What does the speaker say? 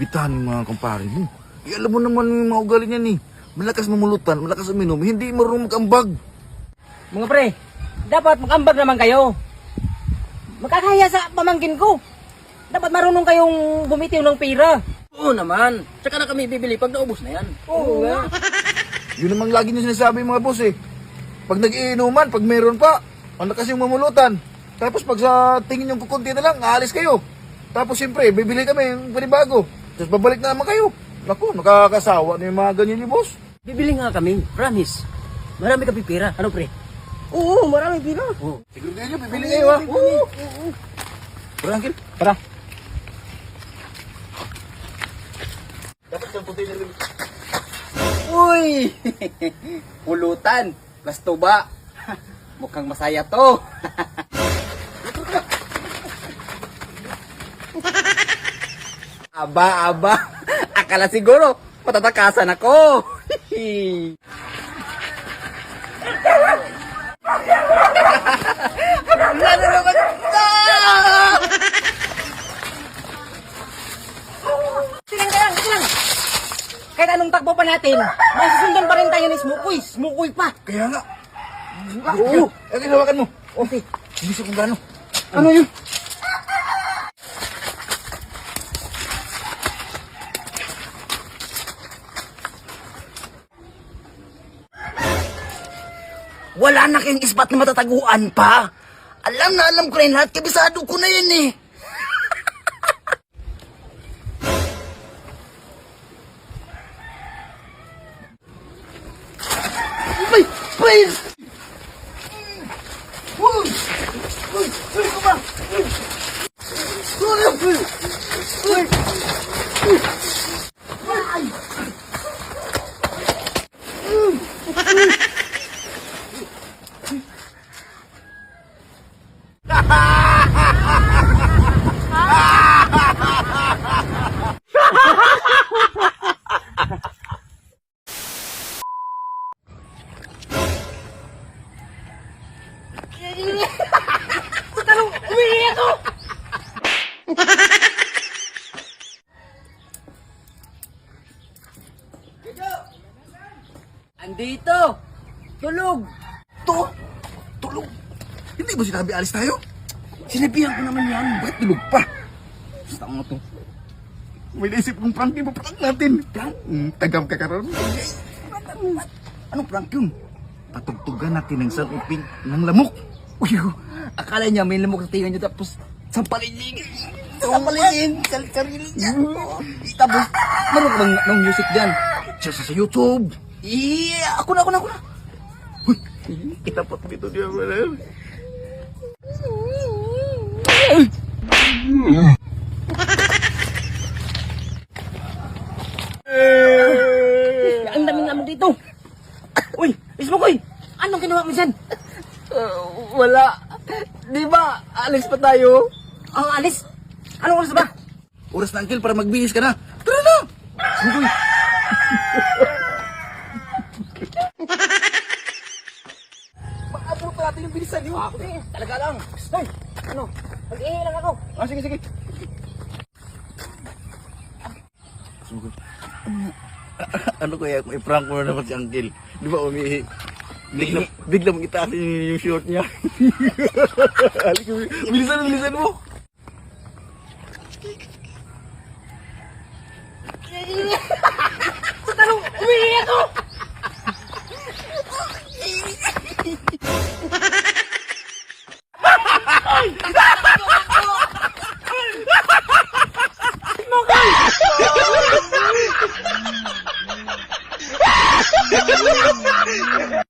imbitahan yung mga kumpare mo. Alam mo naman yung mga ugali niyan eh. Malakas mamulutan, malakas uminom, hindi marunong mag-ambag. Mga pre, dapat mag-ambag naman kayo. Makakaya sa pamangkin ko. Dapat marunong kayong bumitiw ng pera. Oo naman. Tsaka na kami bibili pag naubos na yan. Oo nga. Yun namang lagi niyo sinasabi mga boss eh. Pag nag-iinuman, pag meron pa, ang lakas yung mamulutan. Tapos pag sa tingin yung kukunti na lang, aalis kayo. Tapos siyempre, bibili kami yung panibago. Tapos babalik na naman kayo. Naku, nakakasawa na yung mga ganyan ni boss. Bibili nga kami. Promise. Marami kami pera. Ano pre? Oo, maraming pera. Oo. Siguro kayo, bibili kayo ha. Tara, Uncle. Tara. Dapat yung puti na rin. Uy! Pulutan. Plus tuba. Mukhang masaya to. Aba. Akala siguro patatakasan ako. Wala na naman ito! Sige lang. Kahit anong takbo pa natin, may susundan pa rin tayo ni Smukoy. Smukoy pa. Kaya nga. Oo. Ang ginawakan mo. Okay. Hindi siya kung gaano. Ano yun? Wala na kayong ispat na matataguan pa. Alam ko na yun lahat. Kabisado ko na yun eh. Bay! Andito! Tulog! Tulog. Hindi ba sinabi alis tayo? Sinabihan ko naman yan. Bakit tulog pa? Basta mo to. May naisip kong prank, di ba prank natin? Prank? Tagam ka karoon. Anong prank yun? Patugtugan natin ng saluping ng lamok. Uy, akala niya may lamok sa tingan niyo tapos sampalin sa sarili niya. Tapos, meron ka bang ng music dyan? Sa YouTube. Ako na. Itapat dito dia brother. Ang daming lamok dito. Uy, Smukoy! Anong ginawa mo dyan? Wala. Di ba, alis pa tayo? Ang alis? Anong oras ba? Oras na Uncle para magbihis ka na. Tara na. Sumukoy. Mag-abot pa natin yung bilisan niyo. Talaga lang. Hoy, ano? Mag-ihi lang ako. Sige. Sumukoy. Ano kaya kung i-prank mo na naman si Uncle? Di ba umihi? Biglang itaasin yung short niya. Bilisan mo.